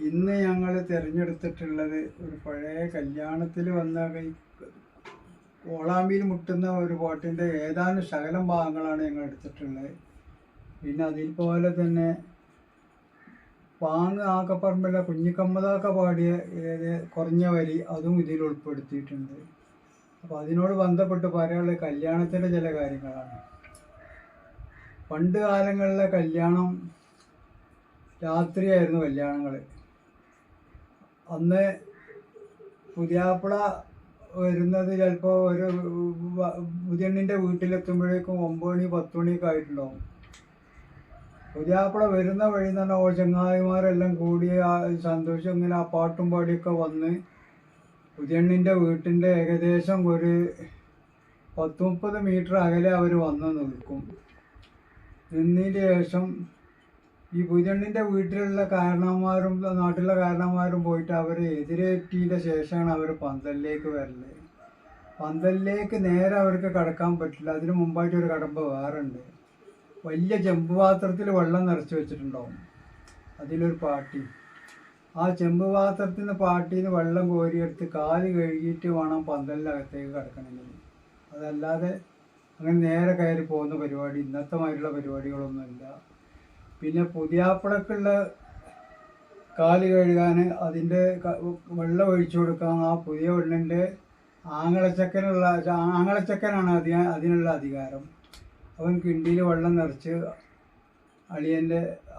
ഇന്ന് ഞങ്ങൾ തിരഞ്ഞെടുത്തിട്ടുള്ളത് ഒരു പഴയ കല്യാണത്തിൽ വന്ന കോളാമ്പിയിൽ മുട്ടുന്ന ഒരു പാട്ടിൻ്റെ ഏതാനും ശകലം ഭാഗങ്ങളാണ് ഞങ്ങൾ എടുത്തിട്ടുള്ളത്. പിന്നെ അതിൽ പോലെ തന്നെ പാങ്ങ് ആക്കപ്പറമ്പിലെ കുഞ്ഞിക്കമ്മതാക്ക പാടിയ കുറഞ്ഞ വരി അതും ഇതിൽ ഉൾപ്പെടുത്തിയിട്ടുണ്ട്. അപ്പോൾ അതിനോട് ബന്ധപ്പെട്ട് പറയാനുള്ള കല്യാണത്തിൻ്റെ ചില കാര്യങ്ങളാണ്. പണ്ട് കാലങ്ങളിലെ കല്യാണം രാത്രിയായിരുന്നു കല്യാണങ്ങൾ. അന്ന് പുതിയാപ്പിള വരുന്നത് ചിലപ്പോൾ ഒരു പുതിയണ്ണിൻ്റെ വീട്ടിലെത്തുമ്പോഴേക്കും 9 മണി 10 മണിയൊക്കെ ആയിട്ടുണ്ടാവും. പുതിയാപ്പിള വരുന്ന വഴി തന്നെ ചങ്ങാതിമാരെല്ലാം കൂടി സന്തോഷം ഇങ്ങനെ ആ പാട്ടും പാടിയൊക്കെ വന്ന് പുതിയണ്ണിൻ്റെ വീട്ടിൻ്റെ ഏകദേശം ഒരു 10-30 മീറ്റർ അകലെ അവർ വന്ന് നിൽക്കും. നിന്നതിന് ശേഷം ഈ പുതിയണ്ണിൻ്റെ വീട്ടിലുള്ള കാരണവന്മാരും നാട്ടിലുള്ള കാരണവന്മാരും പോയിട്ട് അവരെ എതിരേറ്റിയതിൻ്റെ ശേഷമാണ് അവർ പന്തലിലേക്ക് വരുന്നത്. പന്തലിലേക്ക് നേരെ അവർക്ക് കടക്കാൻ പറ്റില്ല. അതിന് മുമ്പായിട്ട് ഒരു കടമ്പ വേറെ ഉണ്ട്. വലിയ ചെമ്പ് പാത്രത്തിൽ വെള്ളം നിറച്ച് വെച്ചിട്ടുണ്ടാവും. അതിലൊരു പാട്ടി, ആ ചെമ്പ് പാത്രത്തിൽ നിന്ന് പാട്ടിയിൽ നിന്ന് വെള്ളം കോരിയെടുത്ത് കാല് കഴുകിയിട്ട് വേണം പന്തലിനകത്തേക്ക് കിടക്കണമെങ്കിൽ. അതല്ലാതെ അങ്ങനെ നേരെ കയറി പോകുന്ന പരിപാടി ഇന്നത്തെ മാതിരിയുള്ള പരിപാടികളൊന്നുമില്ല. പിന്നെ പുതിയാപ്പിളക്കുള്ള കാല് കഴുകാൻ അതിൻ്റെ വെള്ളം ഒഴിച്ചു കൊടുക്കാൻ ആ പുതിയ പെണ്ണിൻ്റെ ആങ്ങളച്ചക്കനാണ് അതിനുള്ള അധികാരം. അവൻ കിണ്ടിയിൽ വെള്ളം നിറച്ച്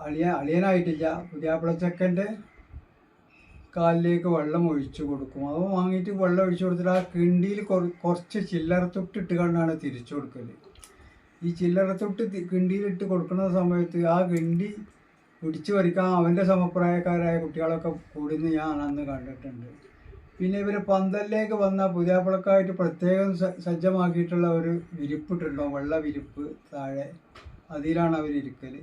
അളിയനായിട്ടില്ല പുതിയാപ്പിളച്ചക്കൻ്റെ കാലിലേക്ക് വെള്ളം ഒഴിച്ചു കൊടുക്കും. അവൻ വാങ്ങിയിട്ട് വെള്ളം ഒഴിച്ചു കൊടുത്തിട്ട് ആ കിണ്ടിയിൽ കുറച്ച് ചില്ലറ തൊട്ടിട്ട് കണ്ടാണ് തിരിച്ചു കൊടുക്കൽ. ഈ ചില്ലറ തൊട്ട് കിണ്ടിയിലിട്ട് കൊടുക്കുന്ന സമയത്ത് ആ കിണ്ടി പിടിച്ചു പറിക്കാൻ അവൻ്റെ സമപ്രായക്കാരായ കുട്ടികളൊക്കെ കൂടുന്ന ഞാൻ അന്ന് കണ്ടിട്ടുണ്ട്. പിന്നെ ഇവർ പന്തലിലേക്ക് വന്ന പുതിയാപ്പിളക്കായിട്ട് പ്രത്യേകം സജ്ജമാക്കിയിട്ടുള്ള ഒരു വിരിപ്പിട്ടുണ്ടോ, വെള്ള വിരിപ്പ് താഴെ, അതിലാണ് അവരിരിക്കൽ.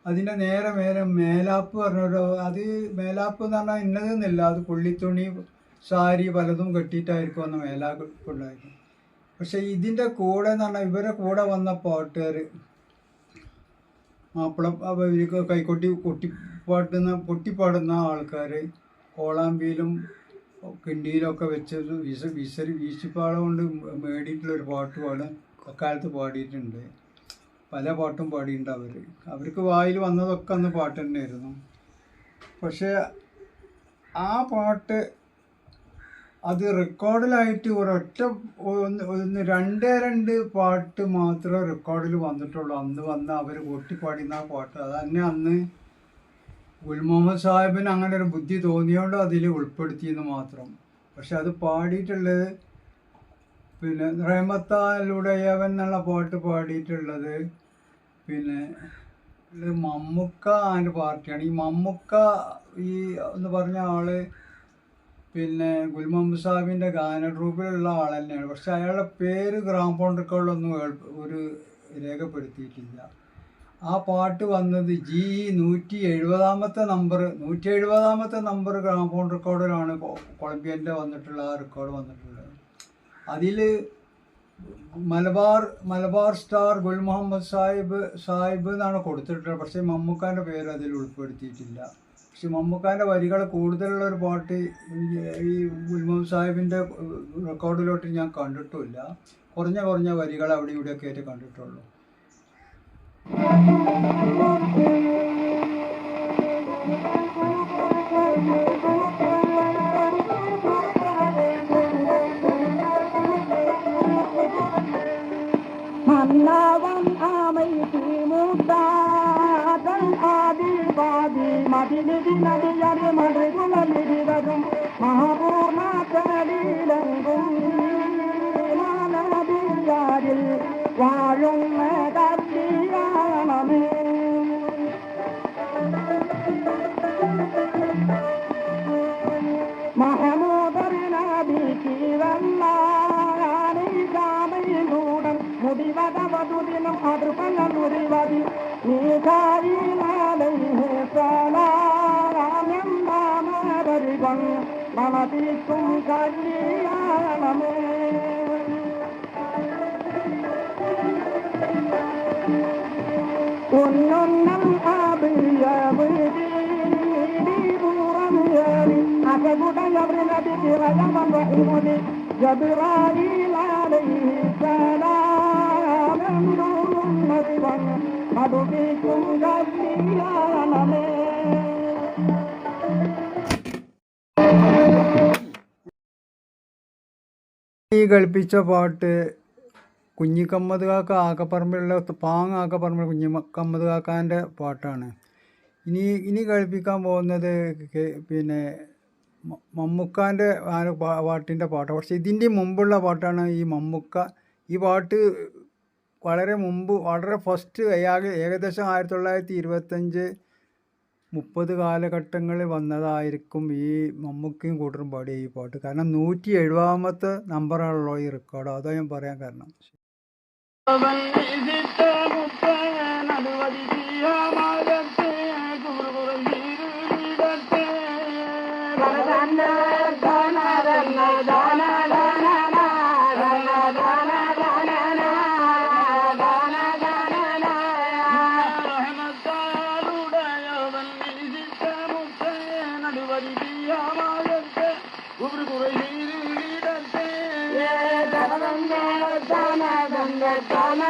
അതിൻ്റെ നേരെ മേലെ മേലാപ്പ് പറഞ്ഞൊരു, അത് മേലാപ്പ് എന്ന് പറഞ്ഞാൽ ഇന്നതെന്നില്ല, അത് പുള്ളിത്തുണി സാരി പലതും കെട്ടിയിട്ടായിരിക്കും അന്ന് മേലാപ്പ് ഉണ്ടായിരിക്കും. പക്ഷെ ഇതിൻ്റെ കൂടെ എന്ന് പറഞ്ഞാൽ ഇവരെ കൂടെ വന്ന പാട്ടുകാർ ഇവർക്ക് പൊട്ടിപ്പാടുന്ന ആൾക്കാർ കോളാമ്പിയിലും കിണ്ടിയിലൊക്കെ വെച്ച് വീശിപ്പാടം കൊണ്ട് മേടിയിട്ടുള്ളൊരു പാട്ട് അക്കാലത്ത് പാടിയിട്ടുണ്ട്. പല പാട്ടും പാടിയിട്ടുണ്ട്. അവർക്ക് വായിൽ വന്നതൊക്കെ അന്ന് പാട്ട് തന്നെയായിരുന്നു. പക്ഷേ ആ പാട്ട് അത് റെക്കോർഡിലായിട്ട് ഒന്ന് രണ്ട് പാട്ട് മാത്രമേ റെക്കോർഡിൽ വന്നിട്ടുള്ളൂ. അന്ന് വന്ന് അവർ കൊട്ടിപ്പാടിയുന്ന ആ പാട്ട് അത് തന്നെ അന്ന് ഗുൽ മുഹമ്മദ് സാഹിബിന് അങ്ങനെ ഒരു ബുദ്ധി തോന്നിയോണ്ട് അതിൽ ഉൾപ്പെടുത്തിയെന്ന് മാത്രം. പക്ഷെ അത് പാടിയിട്ടുള്ളത് പിന്നെ റഹ്മത്താലുടയവൻ എന്നുള്ള പാട്ട് പാടിയിട്ടുള്ളത് പിന്നെ മമ്മൂക്ക അതിൻ്റെ പാർട്ടിയാണ്. ഈ മമ്മൂക്ക ഈ എന്ന് പറഞ്ഞ ആള് പിന്നെ ഗുൽ മുഹമ്മദ് സാഹിബിൻ്റെ ഗാന ട്രൂപ്പിലുള്ള ആൾ തന്നെയാണ്. പക്ഷെ അയാളുടെ പേര് ഗ്രാമഫോൺ റെക്കോർഡിലൊന്നും ഒരു രേഖപ്പെടുത്തിയിട്ടില്ല. ആ പാട്ട് വന്നത് G 170 നമ്പർ ഗ്രാമഫോൺ റെക്കോർഡിലാണ് കൊളംബിയൻ്റെ വന്നിട്ടുള്ള ആ റെക്കോർഡ് വന്നിട്ടുള്ളത്. അതിൽ മലബാർ സ്റ്റാർ ഗുൽ മുഹമ്മദ് സാഹിബ് എന്നാണ് കൊടുത്തിട്ടുള്ളത്. പക്ഷേ മമ്മൂക്കാൻ്റെ പേര് അതിൽ ഉൾപ്പെടുത്തിയിട്ടില്ല. പക്ഷെ മമ്മൂക്കാൻ്റെ വരികൾ കൂടുതലുള്ള ഒരു പാട്ട് ഈ ഗുൽ മുഹമ്മദ് സാഹിബിൻ്റെ റെക്കോർഡിലോട്ട് ഞാൻ കണ്ടിട്ടുമില്ല. കുറഞ്ഞ വരികൾ അവിടെ ഇവിടെയൊക്കെ ആയിട്ട് കണ്ടിട്ടുള്ളൂ. വാഴും മുടിവതവതുദിനം അതിർപ്പനുരിവതി നീകാരിലാമരികം മണതിക്കും കല്യാണമേ ഒന്നൊന്നം അഭിയവിപൂറം رجبا رحمني جبرائيل عليه السلام نور مرضا قد بكم غفيانمي ഈ കളിപ്പിച്ച പാട്ട് കുഞ്ഞിക്കമ്മദ് കാക്ക ആക്കപ്പറമ്പിലുള്ള പാങ് ആക്കപ്പറമ്പിൽ കുഞ്ഞിക്കമ്മദ് കാക്കാൻ്റെ പാട്ടാണ്. ഇനി കളിപ്പിക്കാൻ പോകുന്നത് പിന്നെ മമ്മൂക്കാൻ്റെ പാട്ടിൻ്റെ പാട്ടാണ്. പക്ഷെ ഇതിൻ്റെ മുമ്പുള്ള പാട്ടാണ് ഈ മമ്മൂക്ക. ഈ പാട്ട് വളരെ മുമ്പ്, വളരെ ഫസ്റ്റ് ഏകദേശം 1925-30 കാലഘട്ടങ്ങളിൽ വന്നതായിരിക്കും ഈ മമ്മൂക്കയും കൂട്ടരും പാടിയ ഈ പാട്ട്. കാരണം 170ാമത്തെ നമ്പറാണല്ലോ ഈ റെക്കോർഡ്. അതാ ഞാൻ പറയാൻ കാരണം. Dana